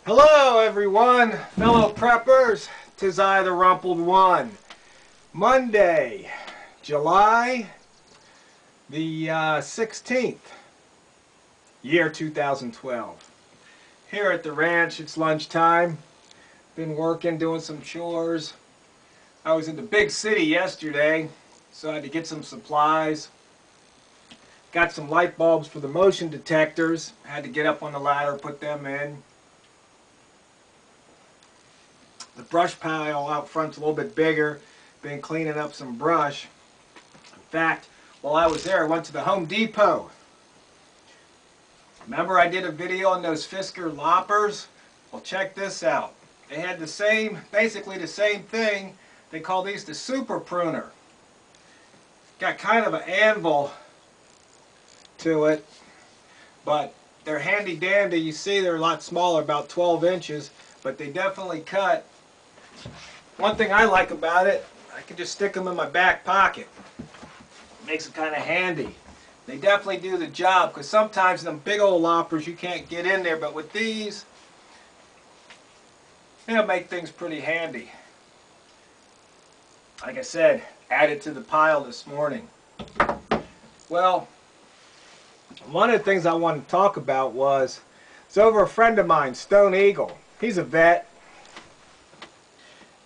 Hello everyone, fellow preppers, 'tis I, the Rumpled One. Monday, July the 16th, year 2012. Here at the ranch, it's lunchtime. Been working, doing some chores. I was in the big city yesterday, so I had to get some supplies. Got some light bulbs for the motion detectors. I had to get up on the ladder, put them in. The brush pile out front's a little bit bigger. Been cleaning up some brush. In fact, while I was there, I went to the Home Depot. Remember I did a video on those Fisker loppers? Well, check this out. They had the same, basically the same thing. They call these the super pruner. Got kind of an anvil to it, but they're handy dandy. You see they're a lot smaller, about 12 inches, but they definitely cut. One thing I like about it, I can just stick them in my back pocket. Makes it kind of handy. They definitely do the job, because sometimes them big old loppers you can't get in there, but with these, they'll make things pretty handy. Like I said, added to the pile this morning. Well, one of the things I wanted to talk about was, it's over a friend of mine, Stone Eagle. He's a vet.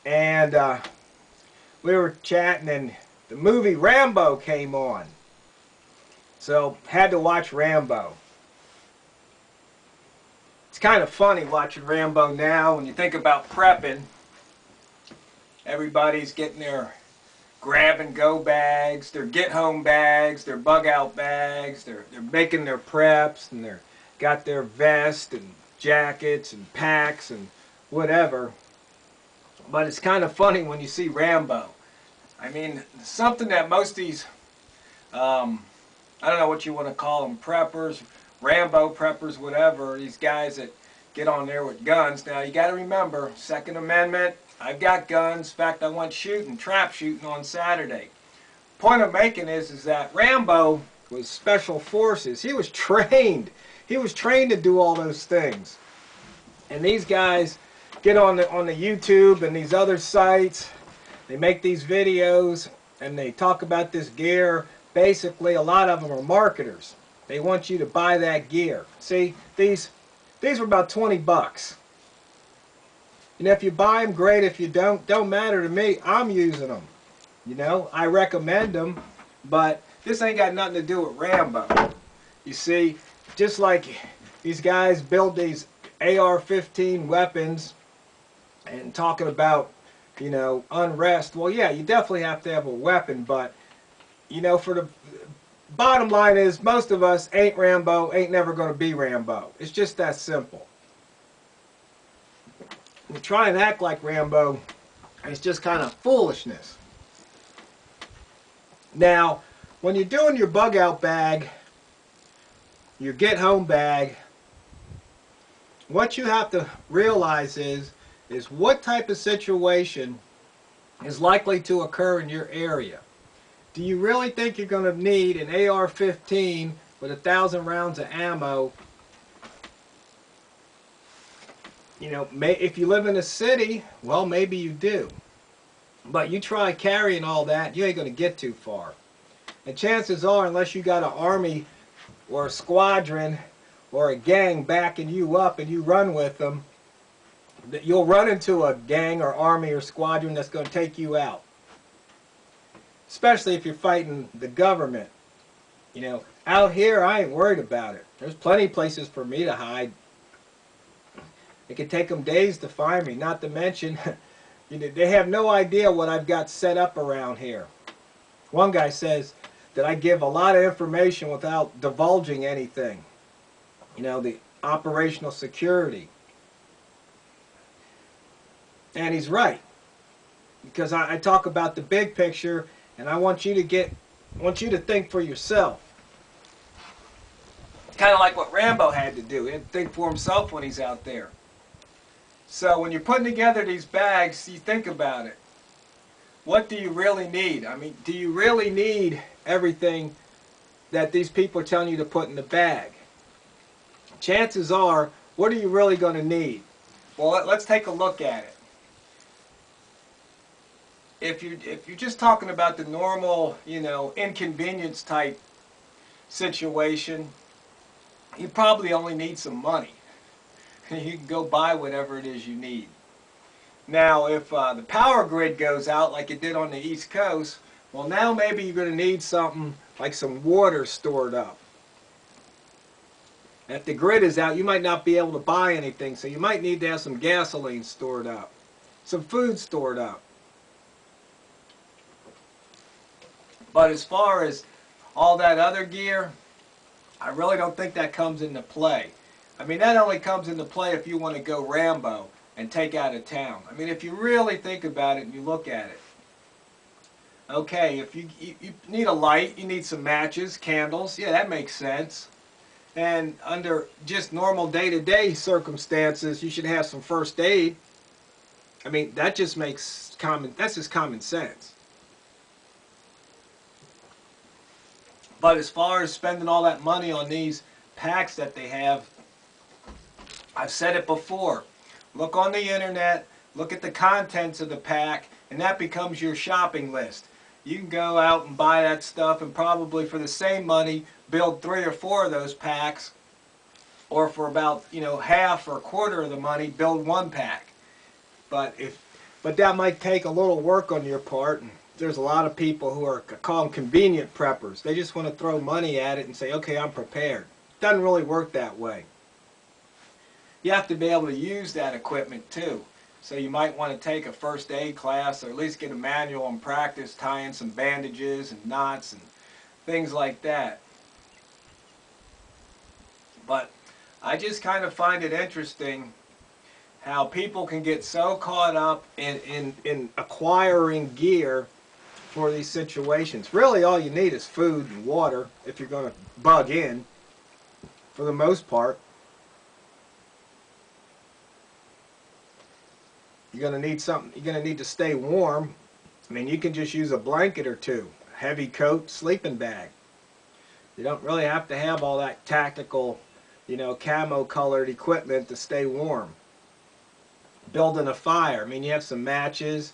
And we were chatting and the movie Rambo came on. So, had to watch Rambo. It's kind of funny watching Rambo now when you think about prepping. Everybody's getting their grab and go bags, their get home bags, their bug out bags, they're making their preps, and they're got their vest and jackets and packs and whatever. But it's kind of funny when you see Rambo. I mean, something that most of these, I don't know what you want to call them, preppers, Rambo preppers, whatever, these guys that get on there with guns. Now, you got to remember, Second Amendment, I've got guns. In fact, I went shooting, trap shooting on Saturday. Point I'm making is that Rambo was special forces. He was trained. He was trained to do all those things. And these guys get on the YouTube and these other sites. They make these videos and they talk about this gear. Basically, a lot of them are marketers. They want you to buy that gear. See, these were about 20 bucks. And if you buy them, great. If you don't matter to me. I'm using them. You know, I recommend them, but this ain't got nothing to do with Rambo. You see, just like these guys build these AR-15 weapons and talking about, you know, unrest. Well, yeah, you definitely have to have a weapon, but, you know, for the bottom line is most of us ain't Rambo, ain't never going to be Rambo. It's just that simple. We try and act like Rambo, it's just kind of foolishness. Now, when you're doing your bug out bag, your get home bag, what you have to realize is what type of situation is likely to occur in your area. Do you really think you're going to need an AR-15 with 1,000 rounds of ammo? You know, if you live in a city, well, maybe you do. But you try carrying all that, you ain't going to get too far. And chances are, unless you got an army or a squadron or a gang backing you up and you run with them, that you'll run into a gang or army or squadron that's going to take you out. Especially if you're fighting the government. You know, out here I ain't worried about it. There's plenty of places for me to hide. It could take them days to find me, not to mention, you know, they have no idea what I've got set up around here. One guy says that I give a lot of information without divulging anything. You know, the operational security. And he's right, because I talk about the big picture, and I want you to think for yourself. Kind of like what Rambo had to do. He had to think for himself when he's out there. So when you're putting together these bags, you think about it. What do you really need? I mean, do you really need everything that these people are telling you to put in the bag? Chances are, what are you really going to need? Well, let's take a look at it. If you're just talking about the normal, inconvenience type situation, you probably only need some money. You can go buy whatever it is you need. Now, if the power grid goes out like it did on the East Coast, well, now maybe you're going to need something like some water stored up. If the grid is out, you might not be able to buy anything, so you might need to have some gasoline stored up, some food stored up. But as far as all that other gear, I really don't think that comes into play. I mean, that only comes into play if you want to go Rambo and take out a town. I mean, if you really think about it and you look at it. Okay, if you need a light, you need some matches, candles, yeah, that makes sense. And under just normal day-to-day circumstances, you should have some first aid. I mean, that just makes that's just common sense. But as far as spending all that money on these packs that they have, I've said it before. Look on the internet, look at the contents of the pack, and that becomes your shopping list. You can go out and buy that stuff and probably for the same money build 3 or 4 of those packs, or for about half or a quarter of the money build 1 pack. But that might take a little work on your part. And there's a lot of people who are called convenient preppers. They just want to throw money at it and say, okay, I'm prepared. It doesn't really work that way. You have to be able to use that equipment too. So you might want to take a first aid class, or at least get a manual and practice tying some bandages and knots and things like that. But I just kind of find it interesting how people can get so caught up in acquiring gear for these situations. Really all you need is food and water if you're going to bug in, for the most part. You're going to need something, you're going to need to stay warm. I mean, you can just use a blanket or two, a heavy coat, sleeping bag. You don't really have to have all that tactical, camo colored equipment to stay warm. Building a fire, I mean, you have some matches,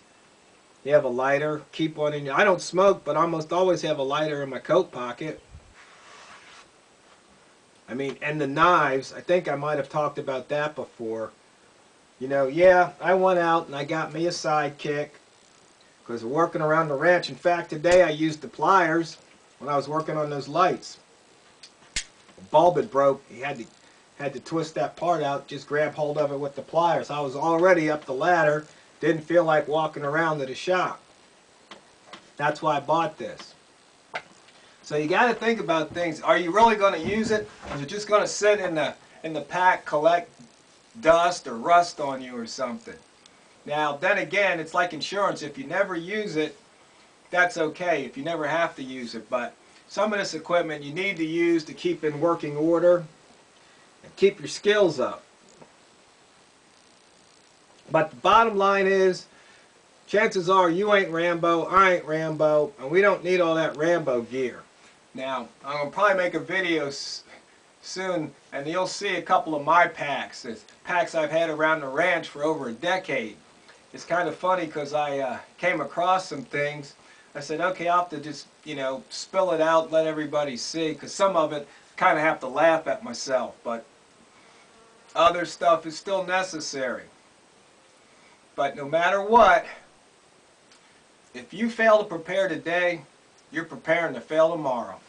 you have a lighter, keep one in your, I don't smoke, but I almost always have a lighter in my coat pocket. I mean, and the knives, I think I might have talked about that before. Yeah, I went out and I got me a sidekick because we're working around the ranch. In fact, today I used the pliers when I was working on those lights. The bulb had broke. He had to twist that part out, just grab hold of it with the pliers. I was already up the ladder, didn't feel like walking around to the shop. That's why I bought this. So you got to think about things. Are you really going to use it? Or is it just going to sit in the pack, collect dust or rust on you or something? Now, then again, it's like insurance. If you never use it, that's okay if you never have to use it. But some of this equipment you need to use to keep in working order and keep your skills up. But the bottom line is, chances are you ain't Rambo, I ain't Rambo, and we don't need all that Rambo gear. Now, I'm going to probably make a video soon, and you'll see a couple of my packs. It's packs I've had around the ranch for over a decade. It's kind of funny because I came across some things. I said, okay, I'll have to just, spill it out and let everybody see, because some of it I kind of have to laugh at myself, but other stuff is still necessary. But no matter what, if you fail to prepare today, you're preparing to fail tomorrow.